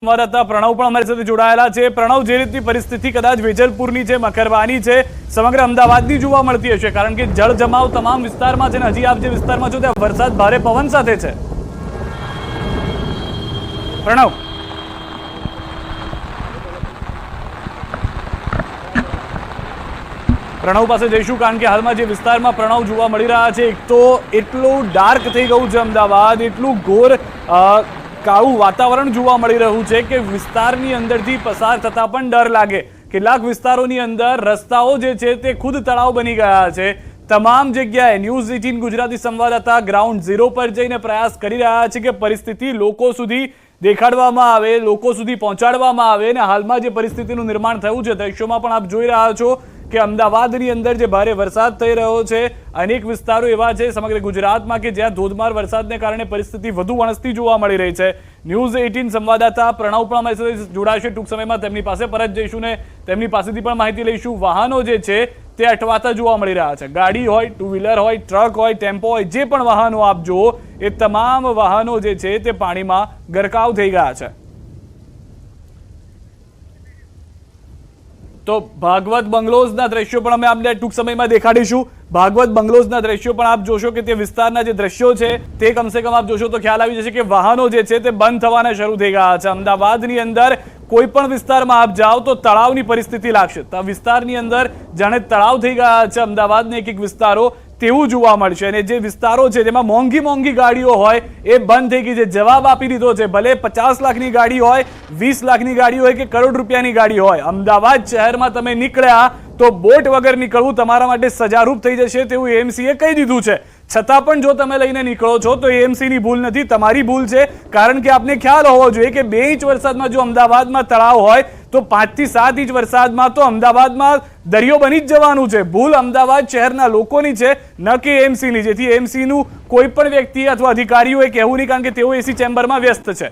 સંવાદદાતા પ્રણવ પણ અમારી સાથે જોડાયેલા છે। પ્રણવ, જે રીતની પરિસ્થિતિ કદાચ વેજલપુરની છે, મકરવાની છે, સમગ્ર અમદાવાદની જોવા મળતી હશે, કારણ કે જળ જમાવ તમામ વિસ્તારમાં છે ને હજી આપ જે વિસ્તારમાં છો ત્યાં વરસાદ ભારે પવન સાથે છે। પ્રણવ, પ્રણવ પાસે જઈશું, કારણ કે હાલમાં જે વિસ્તારમાં પ્રણવ જોવા મળી રહ્યા છે, એક તો એટલું ડાર્ક થઈ ગયું છે અમદાવાદ, એટલું ઘોર કાળું વાતાવરણ જોવા મળી રહ્યું છે કે વિસ્તારની અંદરથી પસાર થતા પણ ડર લાગે। કેટલાક વિસ્તારોની અંદર રસ્તાઓ જે છે તે ખુદ તળાવ બની ગયા છે। તમામ જગ્યાએ ન્યૂઝ 18 ગુજરાતી સંવાદદાતા ગ્રાઉન્ડ ઝીરો પર જઈને પ્રયાસ કરી રહ્યા છે કે પરિસ્થિતિ લોકો સુધી દેખાડવામાં આવે, લોકો સુધી પહોંચાડવામાં આવે। અને હાલમાં જે પરિસ્થિતિનું નિર્માણ થયું છે, દ્રશ્યોમાં પણ આપ જોઈ રહ્યા છો કે અમદાવાદની અંદર જે ભારે વરસાદ થઈ રહ્યો છે, અનેક વિસ્તારો એવા છે સમગ્ર ગુજરાતમાં કે જ્યાં ધોધમાર વરસાદને કારણે પરિસ્થિતિ વધુ વણસતી જોવા મળી રહી છે। ન્યૂઝ 18 સંવાદદાતા પ્રણવ પણ અમારી સાથે જોડાશે, ટૂંક સમયમાં તેમની પાસે પરત જઈશું ને તેમની પાસેથી પણ માહિતી લઈશું। વાહનો જે છે તે અટવાતા જોવા મળી રહ્યા છે, ગાડી હોય, ટુ વ્હીલર હોય, ટ્રક હોય, ટેમ્પો હોય, જે પણ વાહનો આપ જુઓ એ તમામ વાહનો જે છે તે પાણીમાં ગરકાવ થઈ ગયા છે। તો ભાગવત બંગલોઝના દ્રશ્યો પણ અમે આપને ટૂંક સમયમાં દેખાડીશું। ભાગવત બંગલોઝના દ્રશ્યો પણ આપ જોશો કે તે વિસ્તારના જે દ્રશ્યો છે તે કમસે કમ આપ જોશો તો ખ્યાલ આવી જશે કે વાહનો જે છે તે બંધ થવાના શરૂ થઈ ગયા છે। અમદાવાદની અંદર કોઈ પણ વિસ્તારમાં આપ જાઓ તો તળાવની પરિસ્થિતિ લાગશે, વિસ્તારની અંદર જાણે તળાવ થઈ ગયા છે અમદાવાદના એક વિસ્તારો તેવું જોવા મળશે। અને જે વિસ્તારો છે જેમાં મોંઘી મોંઘી ગાડીઓ હોય એ બંધ થઈ ગઈ છે, જવાબ આપી દીધો છે, ભલે 50 લાખની ગાડી હોય, 20 લાખની ગાડી હોય કે કરોડ રૂપિયાની ગાડી હોય, અમદાવાદ શહેરમાં તમે નીકળ્યા તો બોટ વગર નીકળવું તમારા માટે સજારૂપ થઈ જશે તેવું એએમસીએ કહી દીધું છે। છતાં પણ જો તમે લઈને નીકળો છો તો એએમસીની ભૂલ નથી, તમારી ભૂલ છે, કારણ કે આપને ખ્યાલ હોવો જોઈએ કે 2 ઇંચ વરસાદમાં જો અમદાવાદમાં તળાવ હોય તો 5 થી 7 ઇંચ વરસાદમાં તો અમદાવાદમાં દરિયો બની જ જવાનું છે। ભૂલ અમદાવાદ શહેરના લોકોની છે, ન કે એએમસીની, જેથી એએમસીનું કોઈ પણ વ્યક્તિ અથવા અધિકારીઓએ કહેવું નહીં, કારણ કે તેઓ એસી ચેમ્બરમાં વ્યસ્ત છે।